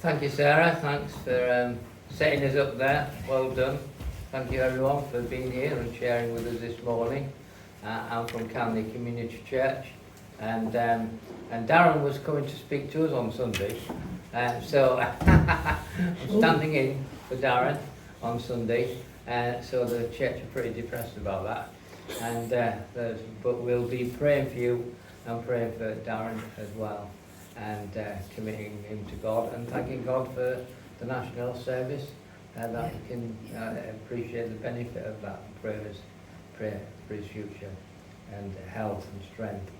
Thank you, Sarah. Thanks for setting us up there. Well done. Thank you, everyone, for being here and sharing with us this morning. I'm from Canley Community Church, and Darren was coming to speak to us on Sunday. So I'm standing in for Darren on Sunday. So the church are pretty depressed about that. But we'll be praying for you and praying for Darren as well, and committing him to God and thanking God for the national service, that we can appreciate the benefit of that. Pray for his future and health and strength.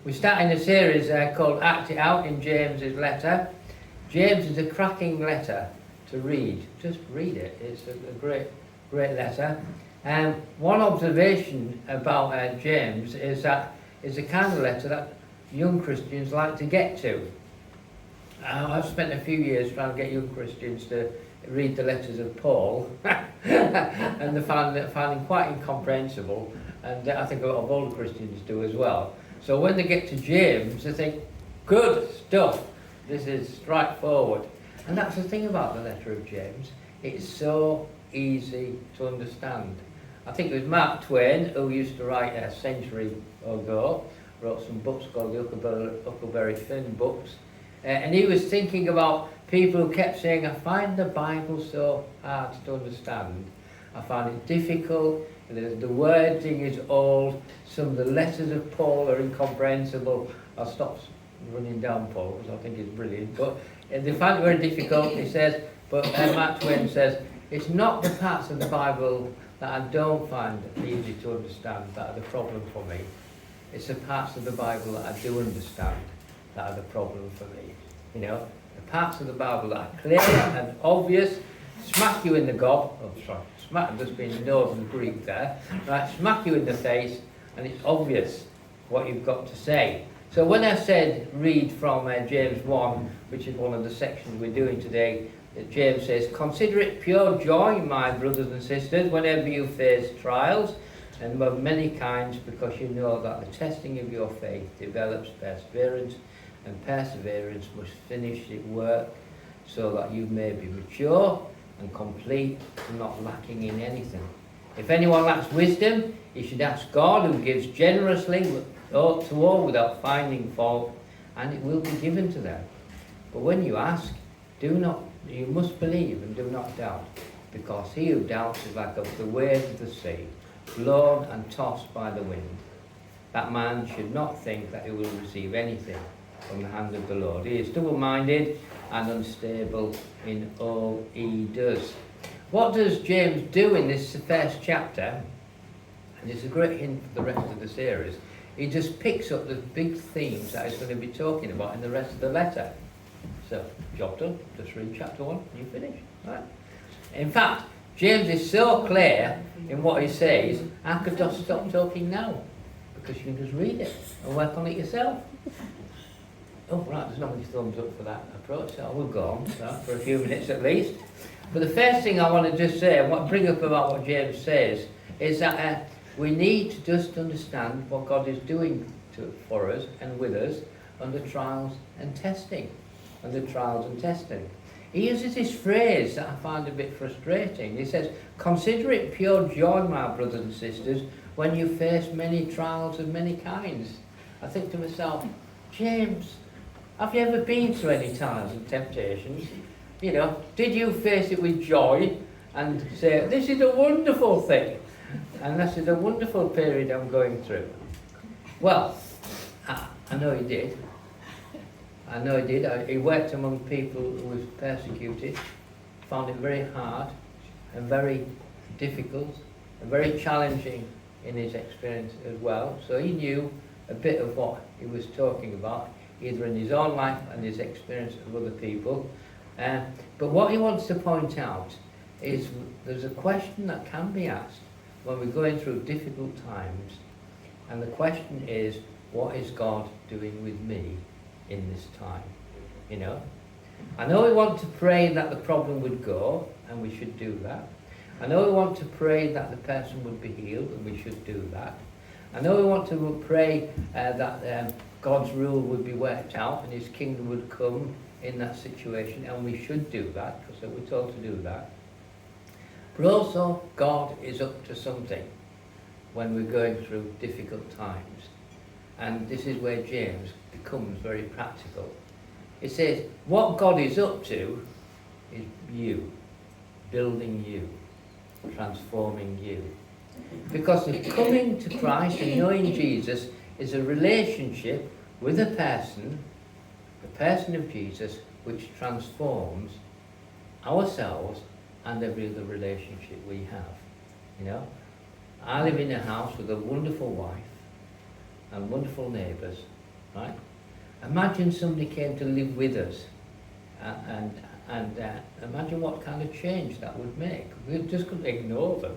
We're starting a series called Act It Out in James's letter. James is a cracking letter to read. Just read it. It's a great letter. One observation about James is that it's a kind of letter that young Christians like to get to. I've spent a few years trying to get young Christians to read the letters of Paul, and they find him quite incomprehensible, and I think a lot of older Christians do as well. So when they get to James, they think, good stuff, this is straightforward. And that's the thing about the letter of James, it's so easy to understand. I think it was Mark Twain, who used to write a century ago, wrote some books called the Huckleberry Finn books, and he was thinking about people who kept saying, I find the Bible so hard to understand. I find it difficult, the wording is old, some of the letters of Paul are incomprehensible. I'll stop running down Paul, because I think he's brilliant, but they find it very difficult. He says, but Mark Twain says, it's not the parts of the Bible that I don't find easy to understand that are the problem for me. It's the parts of the Bible that I do understand that are the problem for me. You know, the parts of the Bible that are clear and obvious, smack you in the gob, smack, there's been Northern Greek there, right, smack you in the face, and it's obvious what you've got to say. So when I said read from James 1, which is one of the sections we're doing today, James says, consider it pure joy, my brothers and sisters, whenever you face trials, and of many kinds, because you know that the testing of your faith develops perseverance, and perseverance must finish its work, so that you may be mature and complete and not lacking in anything. If anyone lacks wisdom, he should ask God, who gives generously to all without finding fault, and it will be given to them. But when you ask, you must believe and do not doubt, because he who doubts is like the waves of the sea, blown and tossed by the wind. That man should not think that he will receive anything from the hand of the Lord. He is double-minded and unstable in all he does. What does James do in this first chapter? And it's a great hint for the rest of the series. He just picks up the big themes that he's going to be talking about in the rest of the letter. So, job done. Just read chapter 1, you finish. Right? In fact, James is so clear in what he says, I could just stop talking now, because you can just read it and work on it yourself. Oh, right, there's not many thumbs up for that approach, so I will go on for a few minutes at least. But the first thing I want to just say, and bring up about what James says, is that we need to just understand what God is doing for us and with us under trials and testing. Under trials and testing. He uses this phrase that I find a bit frustrating. He says, consider it pure joy, my brothers and sisters, when you face many trials of many kinds. I think to myself, James, have you ever been through any trials and temptations? You know, did you face it with joy and say, this is a wonderful thing, and this is a wonderful period I'm going through? Well, I know he did. I know he did. He worked among people who was persecuted, found it very hard and very difficult and very challenging in his experience as well. So he knew a bit of what he was talking about, either in his own life and his experience of other people. But what he wants to point out is there's a question that can be asked when we're going through difficult times, and the question is, what is God doing with me in this time? You know, I know we want to pray that the problem would go, and we should do that. I know we want to pray that the person would be healed, and we should do that. I know we want to pray that God's rule would be worked out and his kingdom would come in that situation, and we should do that, because we're told to do that. But also, God is up to something when we're going through difficult times. And this is where James becomes very practical. It says, what God is up to is you, building you, transforming you. Because the coming to Christ and knowing Jesus is a relationship with a person, the person of Jesus, which transforms ourselves and every other relationship we have. You know, I live in a house with a wonderful wife and wonderful neighbours, right? Imagine somebody came to live with us, and imagine what kind of change that would make. We just couldn't ignore them.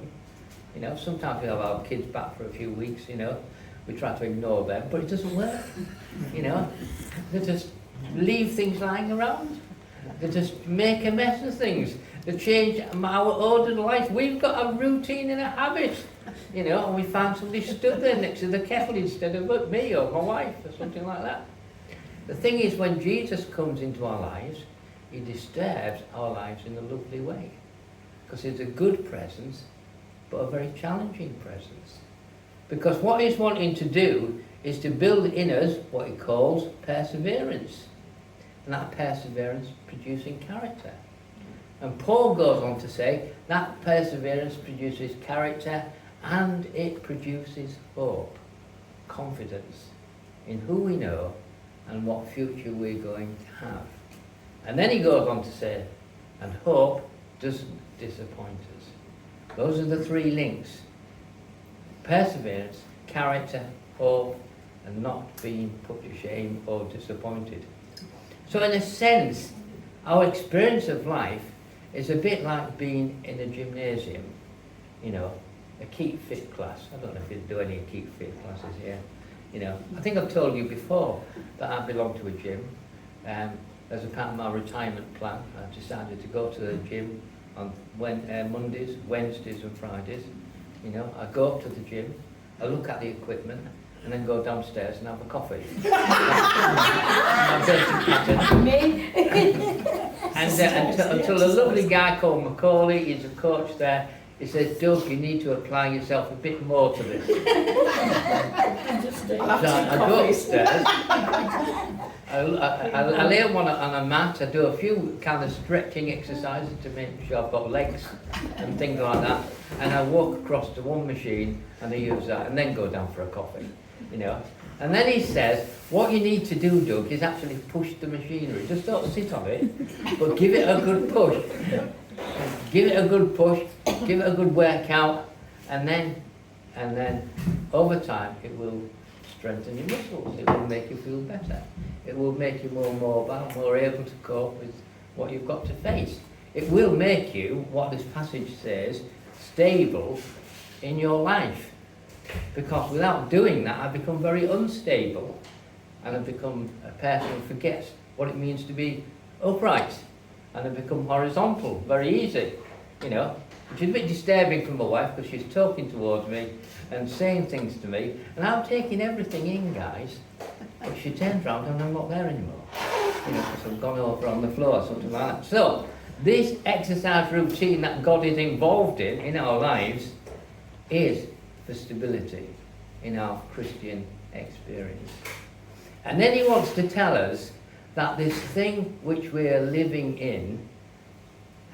You know, sometimes we have our kids back for a few weeks, you know, we try to ignore them, but it doesn't work. You know, they just leave things lying around. They just make a mess of things. They change our ordered life. We've got a routine and a habit, you know, and we find somebody stood there next to the kettle instead of me or my wife or something like that. The thing is, when Jesus comes into our lives, he disturbs our lives in a lovely way. Because it's a good presence, but a very challenging presence. Because what he's wanting to do is to build in us what he calls perseverance. And that perseverance producing character. And Paul goes on to say that perseverance produces character and it produces hope, confidence in who we know and what future we're going to have. And then he goes on to say, and hope doesn't disappoint us. Those are the three links. Perseverance, character, hope, and not being put to shame or disappointed. So in a sense, our experience of life is a bit like being in a gymnasium, you know, a Keep Fit class. I don't know if you do any Keep Fit classes here. You know, I think I've told you before that I belong to a gym. As a part of my retirement plan, I've decided to go to the gym on Mondays, Wednesdays and Fridays. You know, I go up to the gym, I look at the equipment, and then go downstairs and have a coffee. My basic pattern. And until a lovely guy called Macaulay, he's a coach there, he says, Doug, you need to apply yourself a bit more to this. So I go upstairs, I lay on a mat, I do a few kind of stretching exercises to make sure I've got legs and things like that, and I walk across to one machine and I use that and then go down for a coffee, you know. And then he says, what you need to do, Doug, is actually push the machinery. Just don't sit on it, but give it a good push. Give it a good push, give it a good workout, and then over time it will strengthen your muscles. It will make you feel better. It will make you more mobile, more able to cope with what you've got to face. It will make you, what this passage says, stable in your life. Because without doing that, I become very unstable, and I become a person who forgets what it means to be upright, and I become horizontal very easy, you know, which is a bit disturbing for my wife because she's talking towards me and saying things to me, and I'm taking everything in, guys, but she turns around and I'm not there anymore, you know, because I've gone over on the floor or something like that. So this exercise routine that God is involved in our lives is for stability in our Christian experience. And then he wants to tell us that this thing which we are living in,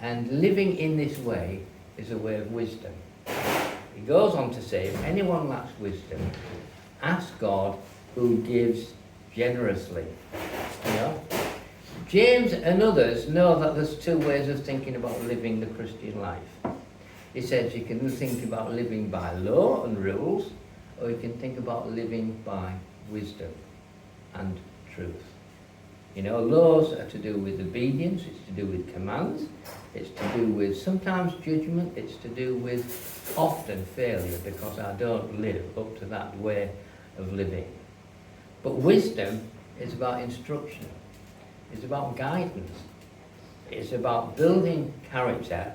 and living in this way, is a way of wisdom. He goes on to say, if anyone lacks wisdom, ask God who gives generously. You know? James and others know that there's two ways of thinking about living the Christian life. He says you can think about living by law and rules, or you can think about living by wisdom and truth. You know, laws are to do with obedience, it's to do with commands, it's to do with sometimes judgment, it's to do with often failure because I don't live up to that way of living. But wisdom is about instruction, it's about guidance, it's about building character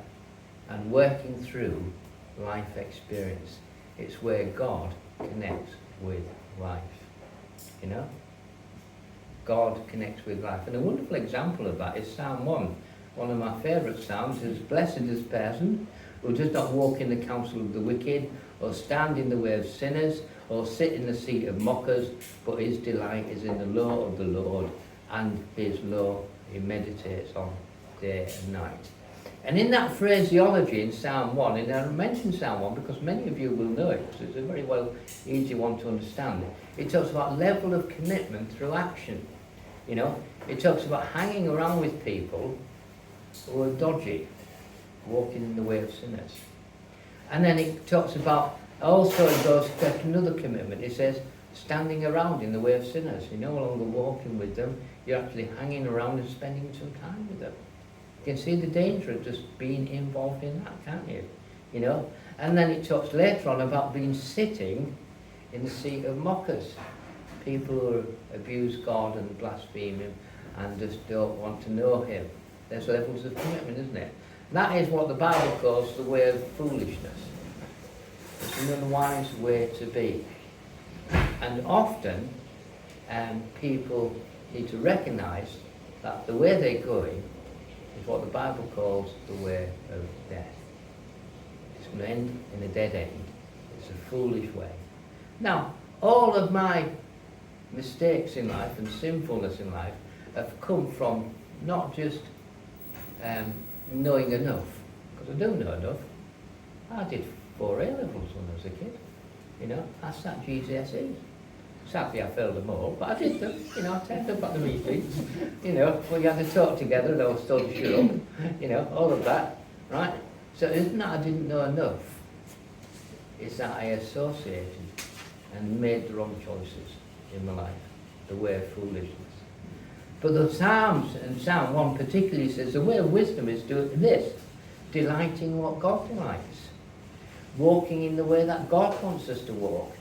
and working through life experience. It's where God connects with life, you know? God connects with life. And a wonderful example of that is Psalm 1. One of my favourite psalms is, "Blessed is the person who does not walk in the counsel of the wicked, or stand in the way of sinners, or sit in the seat of mockers, but his delight is in the law of the Lord, and his law he meditates on day and night." And in that phraseology in Psalm 1, and I mention Psalm 1 because many of you will know it, because it's a very easy one to understand. It talks about level of commitment through action. You know, it talks about hanging around with people who are dodgy, walking in the way of sinners. And then it talks about, also it goes to another commitment. It says, standing around in the way of sinners. You're no longer walking with them, you're actually hanging around and spending some time with them. You can see the danger of just being involved in that, can't you? You know? And then it talks later on about being sitting in the seat of mockers. People who abuse God and blaspheme him and just don't want to know him. There's levels of commitment, isn't it? That is what the Bible calls the way of foolishness. It's an unwise way to be. And often, people need to recognise that the way they're going is what the Bible calls the way of death. It's going to end in a dead end. It's a foolish way. Now, all of my mistakes in life and sinfulness in life have come from not just knowing enough, because I do know enough. I did 4 A-levels when I was a kid. You know, I sat GCSEs. Sadly, I failed them all, but I did them. You know, I turned up at the meetings. You know, we had to talk together and I was told to shut up. You know, all of that, right? So it's not I didn't know enough. It's that I associated and made the wrong choices in my life, the way of foolishness. But the Psalms, and Psalm 1 particularly says, the way of wisdom is doing this, delighting what God delights, walking in the way that God wants us to walk,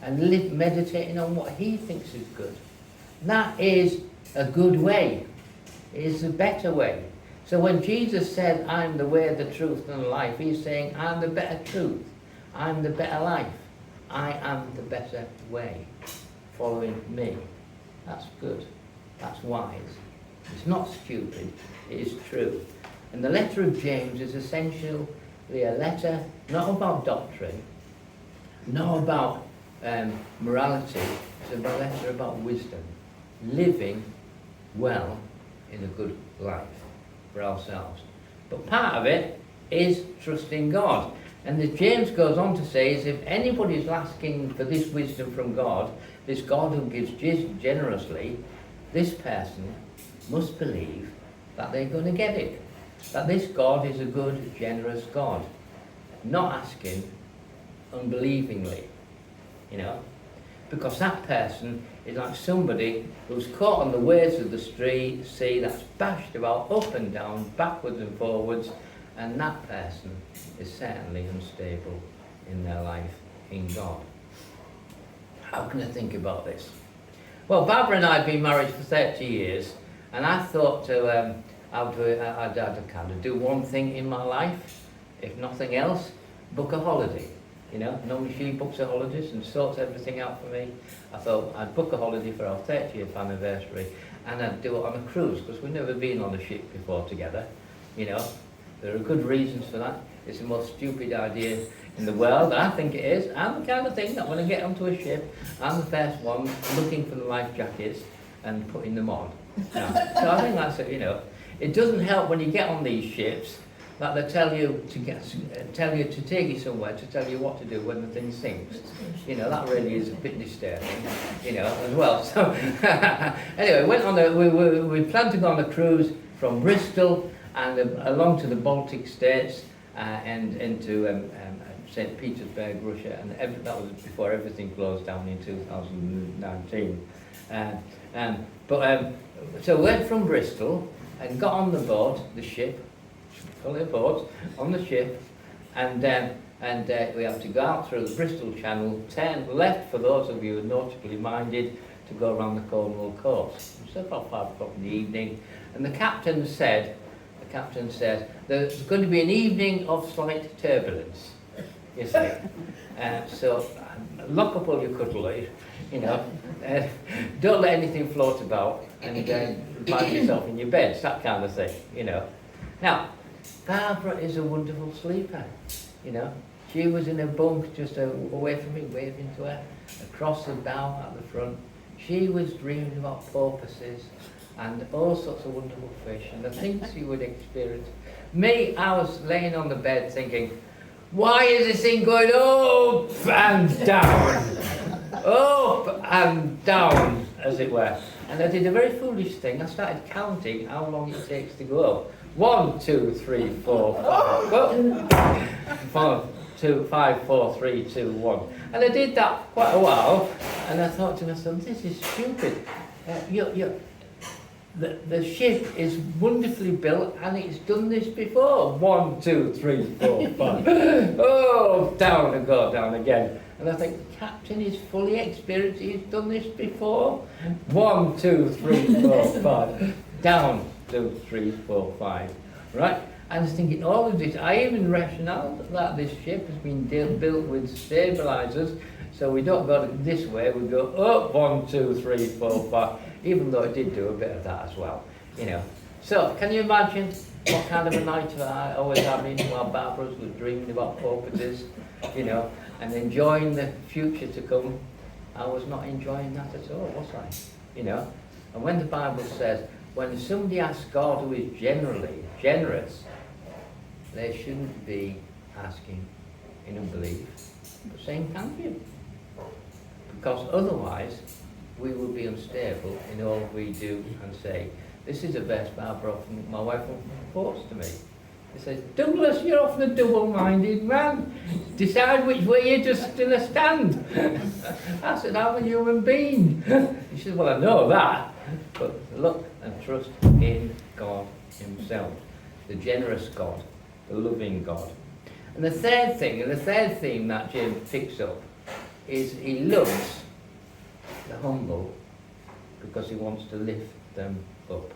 and meditating on what he thinks is good. That is a good way. It is a better way. So when Jesus said, "I'm the way, the truth, and the life," he's saying, I'm the better truth. I'm the better life. I am the better way. Following me. That's good. That's wise. It's not stupid. It is true. And the letter of James is essentially a letter not about doctrine, not about morality. It's a letter about wisdom. Living well in a good life for ourselves. But part of it is trusting God. And as James goes on to say, is if anybody is asking for this wisdom from God, this God who gives generously, this person must believe that they're going to get it. That this God is a good, generous God. Not asking unbelievingly, you know. Because that person is like somebody who's caught on the waves of the sea that's bashed about up and down, backwards and forwards, and that person is certainly unstable in their life in God. How can I think about this? Well, Barbara and I have been married for 30 years, and I thought I'd kind of do one thing in my life, if nothing else, book a holiday. You know, normally she books her holidays and sorts everything out for me. I thought I'd book a holiday for our 30th anniversary, and I'd do it on a cruise, because we've never been on a ship before together. You know, there are good reasons for that. It's the most stupid idea in the world, I think it is. I'm the kind of thing that when I get onto a ship, I'm the first one looking for the life jackets and putting them on. No. So I think that's it, you know. It doesn't help when you get on these ships that they tell you to take you somewhere, to tell you what to do when the thing sinks. You know, that really is a bit disturbing, you know, as well. So anyway, we planned to go on a cruise from Bristol and along to the Baltic states and into St. Petersburg, Russia, and that was before everything closed down in 2019. So we went from Bristol and got on the boat, the ship, call it a boat, on the ship, and we have to go out through the Bristol Channel, turn left for those of you who are nautically minded, to go around the Cornwall coast. It was about 5 o'clock in the evening, and the captain said, there's going to be an evening of slight turbulence, you see. So lock up all your cutlery, you know, don't let anything float about, and find yourself in your bed. It's that kind of thing, you know. Now, Barbara is a wonderful sleeper, you know. She was in a bunk just away from me, waving to her, across the bow at the front. She was dreaming about porpoises and all sorts of wonderful fish and the things she would experience. Me, I was laying on the bed thinking, why is this thing going up and down? Up and down, as it were. And I did a very foolish thing. I started counting how long it takes to go up. 1, 2, 3, 4, 5. Go. 4, 2, 5, 4, 3, 2, 1. And I did that quite a while, and I thought to myself, this is stupid. The ship is wonderfully built, and it's done this before. 1, 2, 3, 4, 5. Oh, down and go down again. And I think the captain is fully experienced. He's done this before. 1, 2, 3, 4, 5. Down, 2, 3, 4, 5. Right? I was thinking all of this. I even rationale that this ship has been built with stabilizers, so we don't go this way. We go up 1, 2, 3, 4, 5. Even though I did do a bit of that as well, you know. So, can you imagine what kind of a night I was having while Barbara was dreaming about porpoises, you know, and enjoying the future to come? I was not enjoying that at all, was I? You know. And when the Bible says, when somebody asks God who is generally generous, they shouldn't be asking in unbelief, but saying thank you. Because otherwise, we will be unstable in all we do and say. This is the best Barbara, my wife, reports to me. She says, Douglas, you're often a double-minded man. Decide which way you're just going to stand. I said, I'm a human being. She said, well, I know that, but look and trust in God himself, the generous God, the loving God. And the third thing, and the third theme that James picks up, is he loves the humble because he wants to lift them up.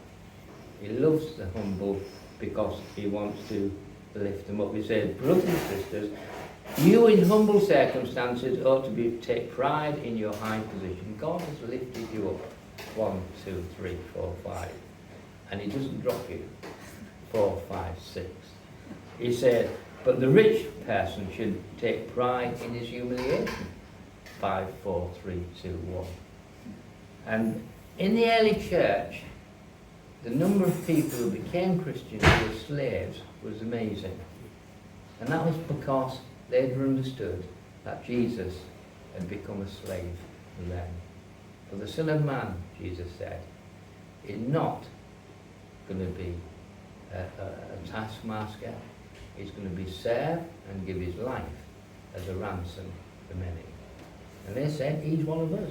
He loves the humble because he wants to lift them up. He says, brothers and sisters, you in humble circumstances ought to take pride in your high position. God has lifted you up 1, 2, 3, 4, 5, and he doesn't drop you 4, 5, 6. He said, but the rich person should take pride in his humiliation. 5, 4, 3, 2, 1. And in the early church, the number of people who became Christians who were slaves was amazing. And that was because they'd understood that Jesus had become a slave to them. For the Son of Man, Jesus said, is not going to be a taskmaster. He's going to be served and give his life as a ransom for many. And they said, he's one of us.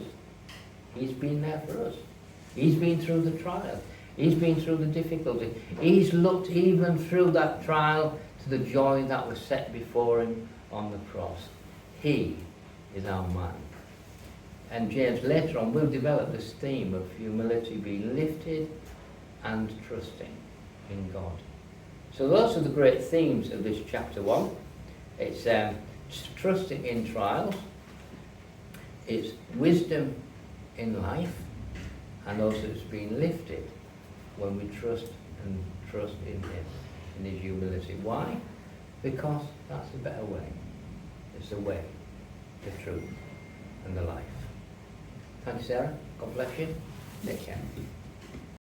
He's been there for us. He's been through the trial. He's been through the difficulty. He's looked even through that trial to the joy that was set before him on the cross. He is our man. And James later on will develop this theme of humility, being lifted and trusting in God. So those are the great themes of this chapter 1. It's trusting in trials. It's wisdom in life, and also it's being lifted when we trust in him, in his humility. Why? Because that's a better way. It's the way, the truth, and the life. Thanks, Sarah. God bless you. Take care.